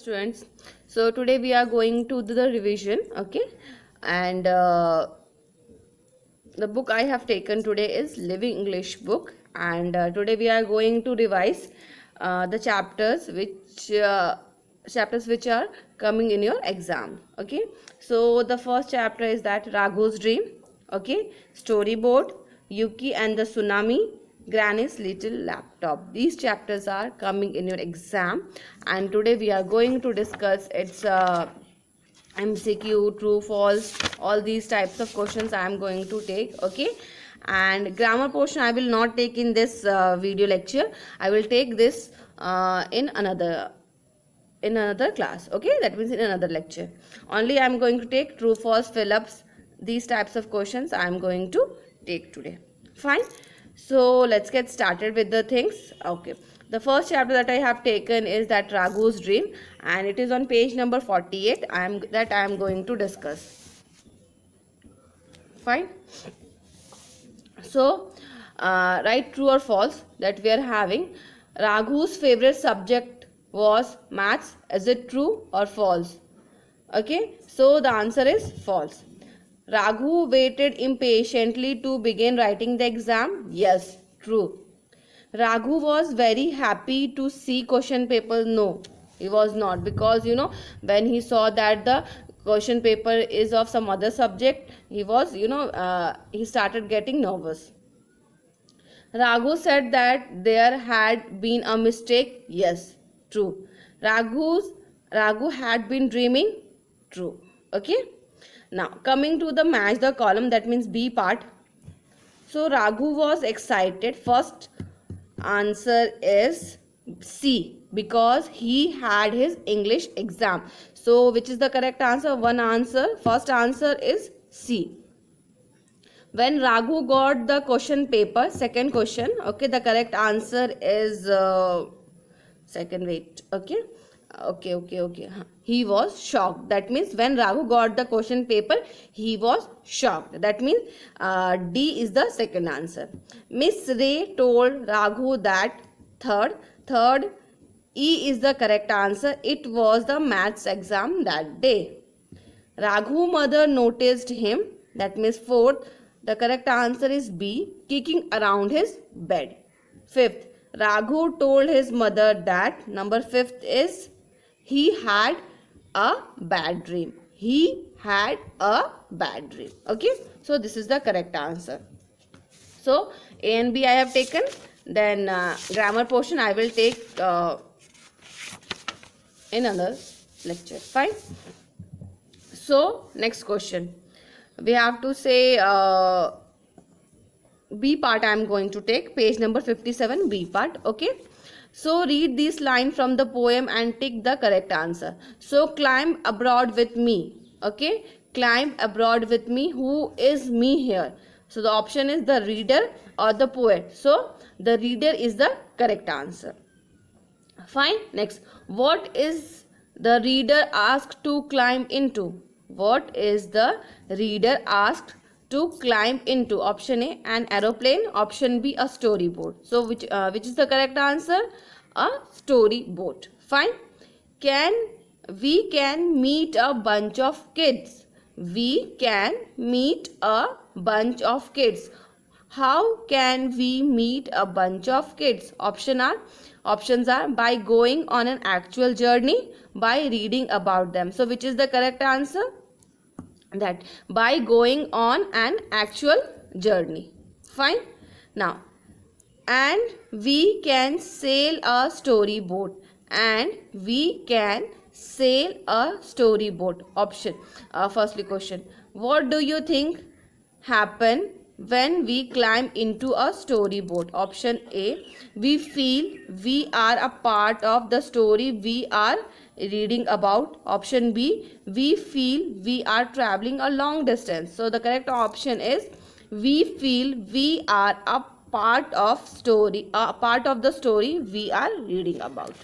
Students, so today we are going to do the revision, okay, and the book I have taken today is Living English book, and today we are going to revise the chapters which are coming in your exam, okay. So the first chapter is that Raghu's Dream, okay, Storyboard, Yuki and the Tsunami, Granny's Little Laptop. These chapters are coming in your exam, and today we are going to discuss its MCQ, true, false, all these types of questions I am going to take, okay. And grammar portion I will not take in this video lecture. I will take this in another class, okay, that means in another lecture. Only I am going to take true, false, fill-ups, these types of questions I am going to take today. Fine. So let's get started with the things. Okay, the first chapter that I have taken is that Raghu's Dream, and it is on page number 48. I am going to discuss. Fine. So write true or false that we are having. Raghu's favorite subject was maths. Is it true or false? Okay, so the answer is false. Raghu waited impatiently to begin writing the exam. Yes, true. Raghu was very happy to see question paper. No, he was not, because when he saw that the question paper is of some other subject, he was he started getting nervous. Raghu said that there had been a mistake. Yes, true. Raghu had been dreaming. True. Okay. Now coming to the match the column, that means B part. So Raghu was excited. First answer is C, because he had his English exam. So which is the correct answer? One answer. First answer is C. When Raghu got the question paper, second question, okay, the correct answer is second, wait, okay. He was shocked. That means when Raghu got the question paper, he was shocked. That means D is the second answer. Miss Ray told Raghu that third E is the correct answer. It was the maths exam that day. Raghu mother noticed him. That means fourth. The correct answer is B, kicking around his bed. Fifth, Raghu told his mother that. Number fifth is he had a bad dream. He had a bad dream. Okay. So this is the correct answer. So A and B I have taken. Then grammar portion I will take in another lecture. Fine. So next question. We have to say B part I am going to take. Page number 57, B part. Okay. So read this line from the poem and tick the correct answer. So climb abroad with me. Okay. Climb abroad with me. Who is me here? So the option is the reader or the poet. So the reader is the correct answer. Fine. Next. What is the reader asked to climb into? What is the reader asked to climb into? Option A, an aeroplane. Option B, a storyboard. So which is the correct answer? A storyboard. Fine. We can meet a bunch of kids. We can meet a bunch of kids. How can we meet a bunch of kids? Options are by going on an actual journey, by reading about them. So which is the correct answer? That by going on an actual journey. Fine. Now, and we can sail a storyboat. And we can sail a storyboat. Option. Firstly question. What do you think happen when we climb into a storyboat? Option A. We feel we are a part of the story we are reading about. Option B. We feel we are traveling a long distance. So the correct option is we feel we are a part of the story we are reading about.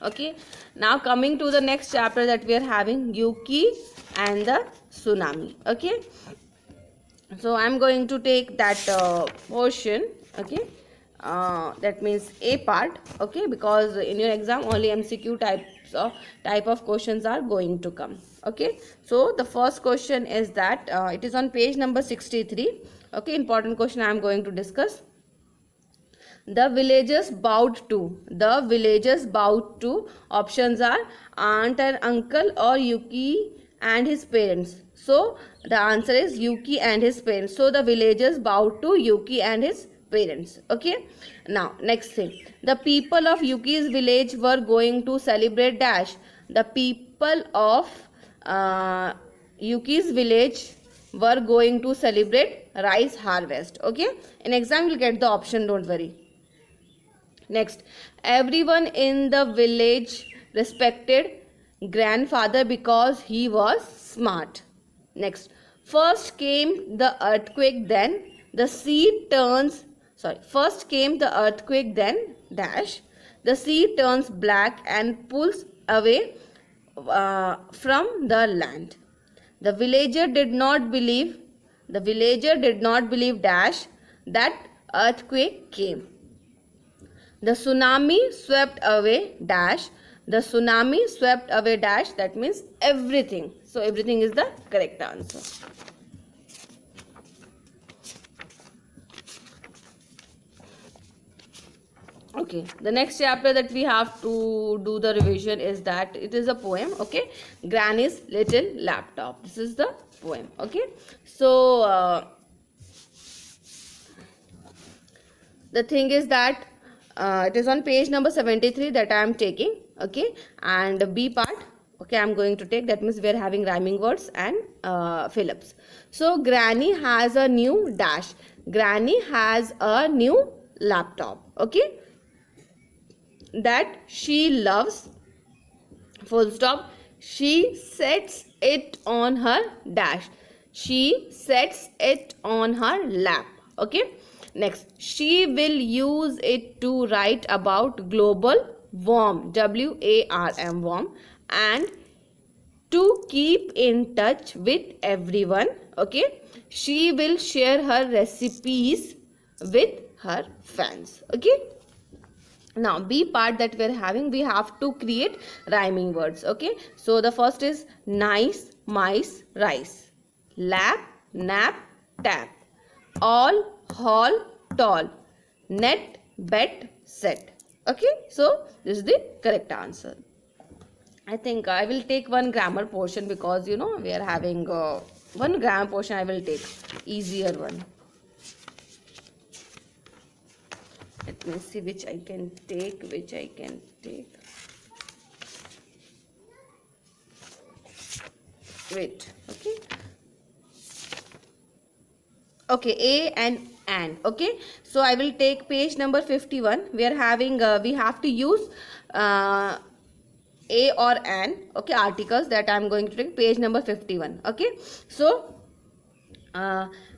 Okay. Now coming to the next chapter that we are having, Yuki and the Tsunami. Okay. So I am going to take that portion. Okay. That means A part, okay, because in your exam only MCQ types type of questions are going to come. Okay, so the first question is that it is on page number 63. Okay, important question I am going to discuss. The villagers bowed to. The villagers bowed to. Options are aunt and uncle or Yuki and his parents. So the answer is Yuki and his parents. So the villagers bowed to Yuki and his parents. Okay. Now next thing. The people of Yuki's village were going to celebrate dash. The people of Yuki's village were going to celebrate rice harvest. Okay. In exam you'll get the option, don't worry. Next, everyone in the village respected grandfather because he was smart. Next, first came the earthquake, then the sea turns, first came the earthquake, then dash, the sea turns black and pulls away from the land. The villager did not believe dash that earthquake came. The tsunami swept away dash. The tsunami swept away dash. That means everything. So everything is the correct answer. Okay. The next chapter that we have to do the revision is that it is a poem. Okay. Granny's Little Laptop. This is the poem. Okay. So the thing is that it is on page number 73 that I am taking. Okay, and B part, okay, I am going to take. That means we are having rhyming words and fill-ups. So Granny has a new dash. Granny has a new laptop. Okay, that she loves. Full stop. She sets it on her dash. She sets it on her lap. Okay. Next, she will use it to write about global warm, WARM, warm, and to keep in touch with everyone. Okay, she will share her recipes with her fans. Okay, now B part that we are having, we have to create rhyming words. Okay, so the first is nice, mice, rice, lap, nap, tap, all, hall, tall, net, bet, set. Okay, so this is the correct answer. I think I will take one grammar portion because we are having one grammar portion. I will take easier one. Let me see which I can take. Wait, okay. Okay, A and. Okay, so I will take page number 51. We are having we have to use A or an. Okay, articles that I am going to take. Page number 51. Okay, so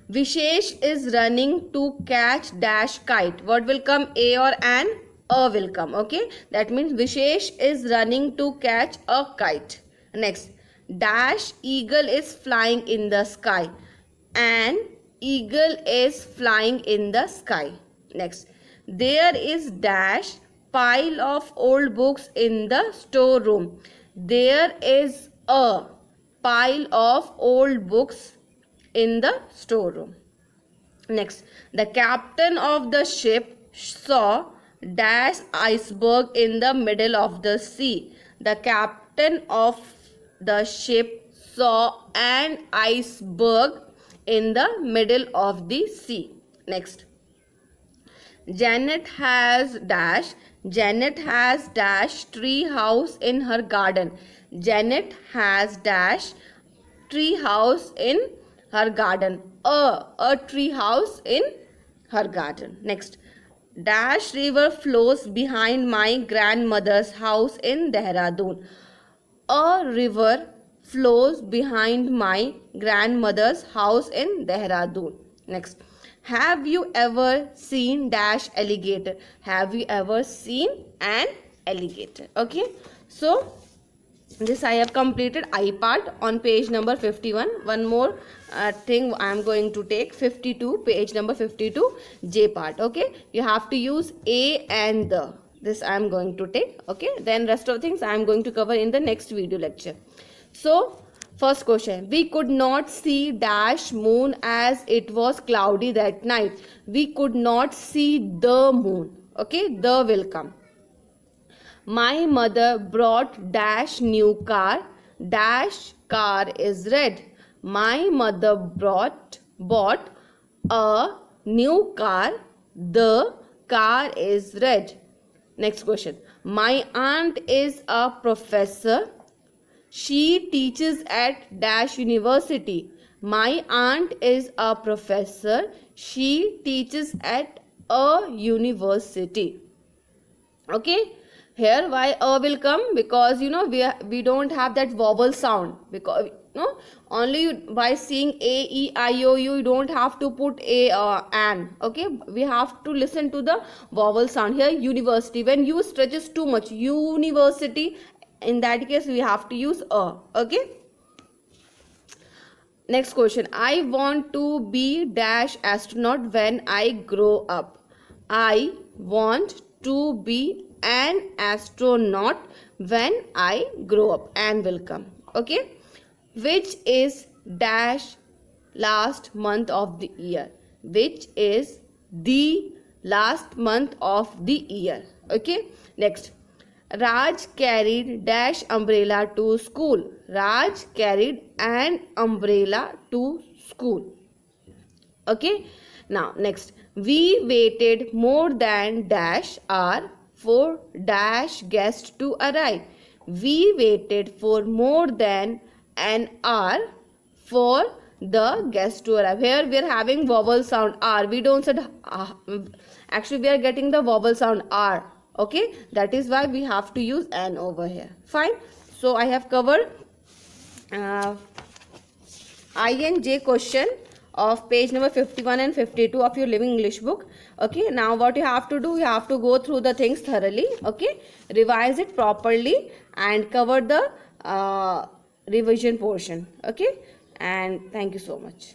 Vishesh is running to catch dash kite. What will come? A or an? A will come. Okay, that means Vishesh is running to catch a kite. Next, dash eagle is flying in the sky. An eagle is flying in the sky. Next, there is dash pile of old books in the storeroom. There is a pile of old books in the storeroom. Next, the captain of the ship saw dash iceberg in the middle of the sea. The captain of the ship saw an iceberg in the middle of the sea. Next, Janet has dash tree house in her garden. Janet has dash tree house in her garden. A tree house in her garden. Next, dash river flows behind my grandmother's house in Dehradun. A river flows behind my grandmother's house in Dehradun. Next, have you ever seen dash alligator? Have you ever seen an alligator? Okay, so this I have completed I part on page number 51. One more thing I am going to take, 52, page number 52, J part. Okay, you have to use A and the. this I am going to take. Okay, then rest of things I am going to cover in the next video lecture. So first question, we could not see dash moon as it was cloudy that night. We could not see the moon. Okay, the will come. My mother brought dash new car. Dash car is red. My mother bought a new car. The car is red. Next question. My aunt is a professor. She teaches at dash university. My aunt is a professor. She teaches at a university. Okay, here why a will come? Because we don't have that vowel sound, because only by seeing a, e, I, o, u, you don't have to put a an. Okay, we have to listen to the vowel sound. Here university, when you stretches too much, university, in that case we have to use a. Okay, next question. I want to be dash astronaut when I grow up. I want to be an astronaut when I grow up. And will come. Okay, which is dash last month of the year? Which is the last month of the year? Okay, next. Raj carried dash umbrella to school. Raj carried an umbrella to school. Okay, now next. We waited more than dash hour for dash guest to arrive. We waited for more than an hour for the guest to arrive. Here we are having vowel sound R. We don't say actually we are getting the vowel sound R. Okay, that is why we have to use an over here. Fine. So I have covered I and J question of page number 51 and 52 of your Living English book. Okay, now what you have to do, you have to go through the things thoroughly. Okay, revise it properly and cover the revision portion. Okay, and thank you so much.